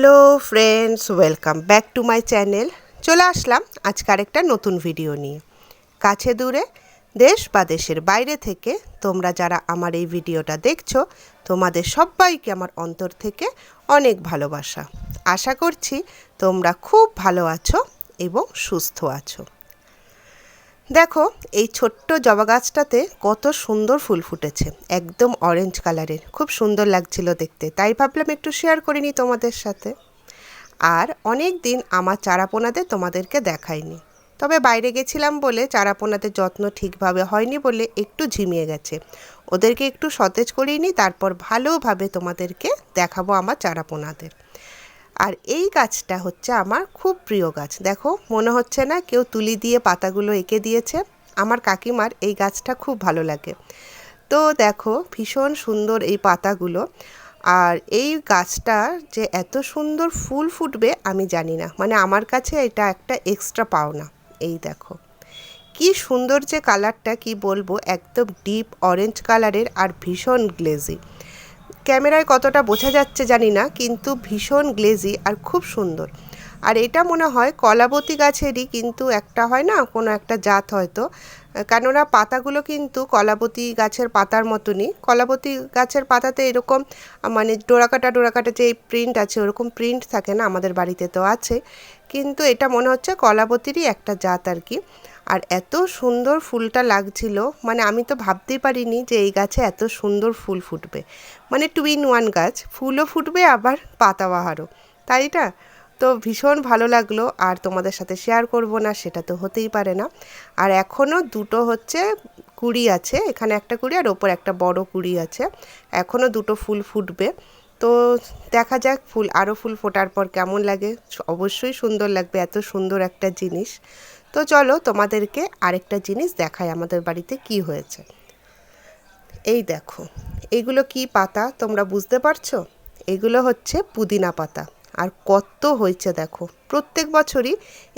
Hello friends, welcome back to my channel. চলে আসলাম আজকে আরেকটা নতুন ভিডিও নিয়ে। কাছে দূরে, দেশ বা দেশের বাইরে থেকে তোমরা যারা আমার এই ভিডিওটা দেখছো, তোমাদের সবাইকে আমার অন্তর থেকে অনেক ভালোবাসা। আশা করছি তোমরা খুব ভালো আছো এবং সুস্থ আছো। দেখো, এই ছোট্ট জবা গাছটাতে কত সুন্দর ফুল ফুটেছে, একদম অরেঞ্জ কালারের, খুব সুন্দর লাগছিল দেখতে, তাই ভাবলাম একটু শেয়ার করে নিই তোমাদের সাথে। আর অনেক দিন আমার চারাপোনাদের তোমাদেরকে দেখাইনি, তবে বাইরে গেছিলাম বলে চারাপোনাদের যত্ন ঠিকভাবে হয়নি বলে একটু ঝিমিয়ে গেছে। ওদেরকে একটু সতেজ করিয়ে নিই, তারপর ভালোভাবে তোমাদেরকে দেখাবো আমার চারাপোনাদের। আর এই গাছটা হচ্ছে আমার খুব প্রিয় গাছ। দেখো, মনে হচ্ছে না কেউ তুলি দিয়ে পাতাগুলো এঁকে দিয়েছে। আমার কাকিমার এই গাছটা খুব ভালো লাগে। তো দেখো, ভীষণ সুন্দর এই পাতাগুলো। আর এই গাছটার যে এত সুন্দর ফুল ফুটবে আমি জানি না, মানে আমার কাছে এটা একটা এক্সট্রা পাওনা। এই দেখো কি সুন্দর যে কালারটা, কি বলবো, একদম ডিপ অরেঞ্জ কালারের আর ভীষণ গ্লেজি। ক্যামেরায় কতটা বোঝা যাচ্ছে জানি না, কিন্তু ভীষণ গ্লেজি আর খুব সুন্দর। আর এটা মনে হয় কলাবতী গাছেরই, কিন্তু একটা হয় না, কোনো একটা জাত হয়তো, কেননা পাতাগুলো কিন্তু কলাবতী গাছের পাতার মতনই। কলাবতী গাছের পাতাতে এরকম মানে ডোরাকাটা যে প্রিন্ট আছে, ওরকম প্রিন্ট থাকে না, আমাদের বাড়িতে তো আছে, কিন্তু এটা মনে হচ্ছে কলাবতীরই একটা জাত আর কি। আর এত সুন্দর ফুলটা লাগছিল, মানে আমি তো ভাবতেই পারিনি যে এই গাছে এত সুন্দর ফুল ফুটবে। মানে টু ইন ওয়ান গাছ, ফুলও ফুটবে আবার পাতাবাহারও, তাই না? তো ভীষণ ভালো লাগলো, আর তোমাদের সাথে শেয়ার করব না সেটা তো হতেই পারে না। আর এখনও দুটো হচ্ছে কুঁড়ি আছে, এখানে একটা কুঁড়ি আর ওপর একটা বড় কুঁড়ি আছে, এখনও দুটো ফুল ফুটবে। তো দেখা যাক ফুল, আরও ফুল ফোটার পর কেমন লাগে। অবশ্যই সুন্দর লাগবে, এত সুন্দর একটা জিনিস। তো চলো তোমাদেরকে আরেকটা জিনিস দেখাই আমাদের বাড়িতে কি হয়েছে। এই দেখো, এইগুলো কি পাতা তোমরা বুঝতে পারছো? এগুলো হচ্ছে পুদিনা পাতা। আর কত হয়েছে দেখো, প্রত্যেক বছরই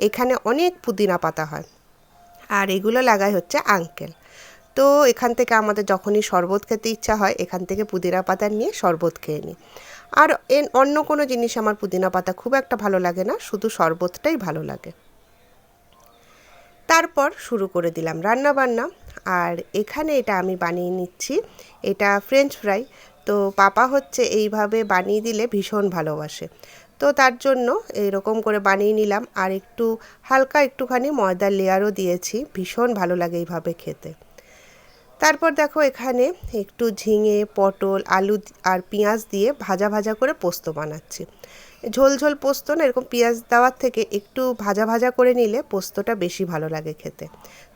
এখানে অনেক পুদিনা পাতা হয়। আর এগুলো লাগায় হচ্ছে আঙ্কেল। তো এখান থেকে আমাদের যখনই শরবত খেতে ইচ্ছা হয়, এখান থেকে পুদিনা পাতা নিয়ে শরবত খেয়ে নিই। আর অন্য কোনো জিনিস আমার পুদিনা পাতা খুব একটা ভালো লাগে না, শুধু শরবতটাই ভালো লাগে। তারপর শুরু করে দিলাম রান্না বান্না। আর এখানে এটা আমি বানিয়ে নিচ্ছি, এটা ফ্রেঞ্চ ফ্রাই। তো পাপা হচ্ছে এইভাবে বানিয়ে দিলে ভীষণ ভালোবাসে, তো তার জন্য এরকম করে বানিয়ে নিলাম। আর একটু হালকা একটুখানি ময়দার লেয়ারও দিয়েছি, ভীষণ ভালো লাগে এইভাবে খেতে। তারপর দেখো, এখানে একটু ঝিঙে, পটল, আলু আর পেঁয়াজ দিয়ে ভাজা ভাজা করে পোস্ত বানাচ্ছি। ঝোল ঝোল পোস্ত না, এরকম পেঁয়াজ দেওয়ার থেকে একটু ভাজা ভাজা করে নিলে পোস্তটা বেশি ভালো লাগে খেতে।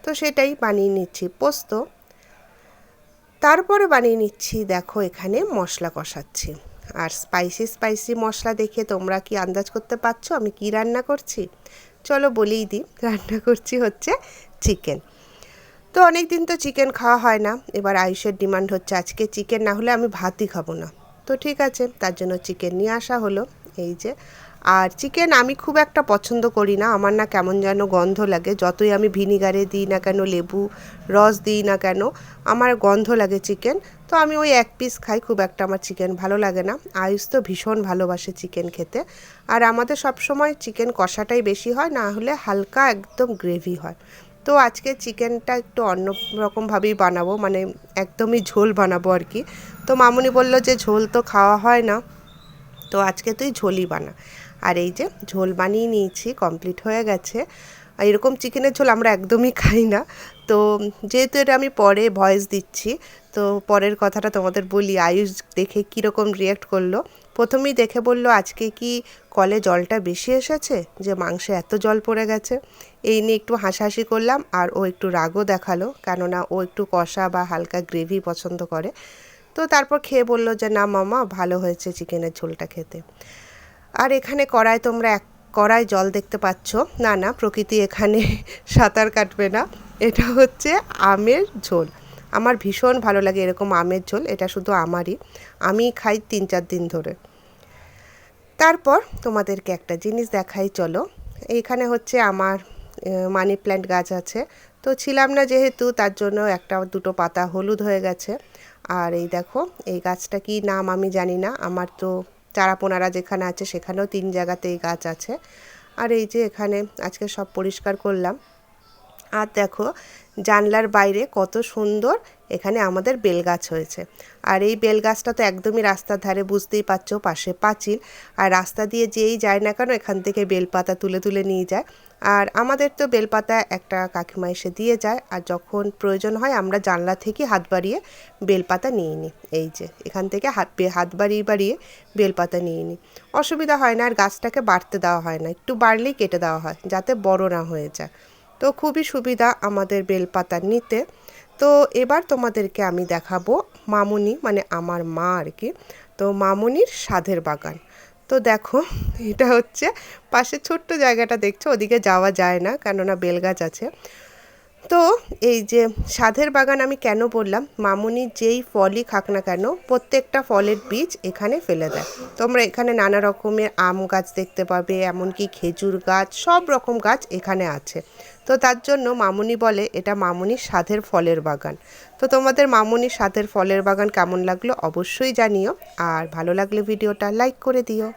তো সেটাই বানিয়ে নিচ্ছি পোস্ত। তারপরে বানিয়ে নিচ্ছি, দেখো এখানে মশলা কষাচ্ছি। আর স্পাইসি স্পাইসি মশলা দেখে তোমরা কি আন্দাজ করতে পারছো আমি কি রান্না করছি? চলো বলেই দিই, রান্না করছি হচ্ছে চিকেন। তো অনেক দিন তো চিকেন খাওয়া হয় না, এবার আয়ুষের ডিমান্ড হচ্ছে আজকে চিকেন না হলে আমি ভাতই খাবো না। তো ঠিক আছে, তার জন্য চিকেন নিয়ে আসা হলো। এই যে, আর চিকেন আমি খুব একটা পছন্দ করি না, আমার না কেমন যেন গন্ধ লাগে, যতই আমি ভিনিগারে দিই না কেন, লেবু রস দিই না কেন, আমার গন্ধ লাগে চিকেন। তো আমি ওই এক পিস খাই, খুব একটা আমার চিকেন ভালো লাগে না। আয়ুষ তো ভীষণ ভালোবাসে চিকেন খেতে। আর আমাদের সব সময় চিকেন কষাটাই বেশি হয়, না হলে হালকা একদম গ্রেভি হয়। তো আজকে চিকেনটা একটু অন্য রকমভাবেই বানাবো, মানে একদমই ঝোল বানাবো আর কি। তো মামুনি বলল যে ঝোল তো খাওয়া হয় না, তো আজকে তুই ঝোলই বানা। আর এই যে ঝোল বানিয়ে নিয়েছি, কমপ্লিট হয়ে গেছে। এরকম চিকেনের ঝোল আমরা একদমই খাই না। তো যেহেতু এটা আমি পরে ভয়েস দিচ্ছি, তো পরের কথাটা তোমাদের বলি। আয়ুষ দেখে কীরকম রিয়্যাক্ট করলো, প্রথমেই দেখে বলল আজকে কি কলে জলটা বেশি এসেছে, যে মাংসে এত জল পড়ে গেছে। এই নিয়ে একটু হাসাহাসি করলাম, আর ও একটু রাগও দেখালো, কেননা ও একটু কষা বা হালকা গ্রেভি পছন্দ করে। তো তারপর খেয়ে বলল যে না মামা, ভালো হয়েছে চিকেনের ঝোলটা খেতে। আর এখানে কড়াই, তোমরা এক কড়াই জল দেখতে পাচ্ছ, না না, প্রকৃতি এখানে সাঁতার কাটবে না। এটা হচ্ছে আমের ঝোল। আমার ভীষণ ভালো লাগে এরকম আমের ঝোল, এটা শুধু আমারই, আমি খাই 3-4 দিন ধরে। তারপর তোমাদেরকে একটা জিনিস দেখাই, চলো। এইখানে হচ্ছে আমার মানি প্ল্যান্ট গাছ আছে, তো ছিলাম না যেহেতু, তার জন্য একটা দুটো পাতা হলুদ হয়ে গেছে। আর এই দেখো, এই গাছটা কি নাম আমি জানি না, আমার তো চারাপোনারা যেখানে আছে সেখানেও 3 জায়গাতেই গাছ আছে। আর এই যে এখানে আজকে সব পরিষ্কার করলাম। আর দেখো জানলার বাইরে কত সুন্দর এখানে আমাদের বেল গাছ হয়েছে। আর এই বেল গাছটা তো একদমই রাস্তার ধারে, বুঝতেই পারছো, পাশে পাঁচিল। আর রাস্তা দিয়ে যেই যায় না কেন এখান থেকে বেলপাতা তুলে তুলে নিয়ে যায়। আর আমাদের তো বেলপাতা একটা কাকিমা এসে দিয়ে যায়, আর যখন প্রয়োজন হয় আমরা জানলা থেকে হাত বাড়িয়ে বেলপাতা নিয়ে নিই। এই যে এখান থেকে হাত বাড়িয়ে বাড়িয়ে বেলপাতা নিয়ে নিই। অসুবিধা হয় না, আর গাছটাকে বাড়তে দেওয়া হয় না, একটু বাড়লেই কেটে দেওয়া হয় যাতে বড় না হয়ে যায়। তো খুবই সুবিধা আমাদের বেলপাতা নিতে। তো এবার তোমাদেরকে আমি দেখাবো মামুনি, মানে আমার মা আর কি, তো মামুনির স্বাদের বাগান। তো দেখো এটা হচ্ছে পাশে ছোট্ট জায়গাটা দেখছো, ওদিকে যাওয়া যায় না কেননা বেলগাছ আছে। তো এই যে স্বাদের বাগান আমি কেন বললাম, মামুনি যেই ফলই খাক না কেন প্রত্যেকটা ফলের বীজ এখানে ফেলে দেয়। তোমরা এখানে নানা রকমের আম গাছ দেখতে পাবে, এমনকি খেজুর গাছ, সব রকম গাছ এখানে আছে। তো তার জন্য মামুনি বলে এটা মামুনির স্বাদের ফলের বাগান। তো তোমাদের মামুনির স্বাদের ফলের বাগান কেমন লাগলো অবশ্যই জানিও, আর ভালো লাগলে ভিডিওটা লাইক করে দিও।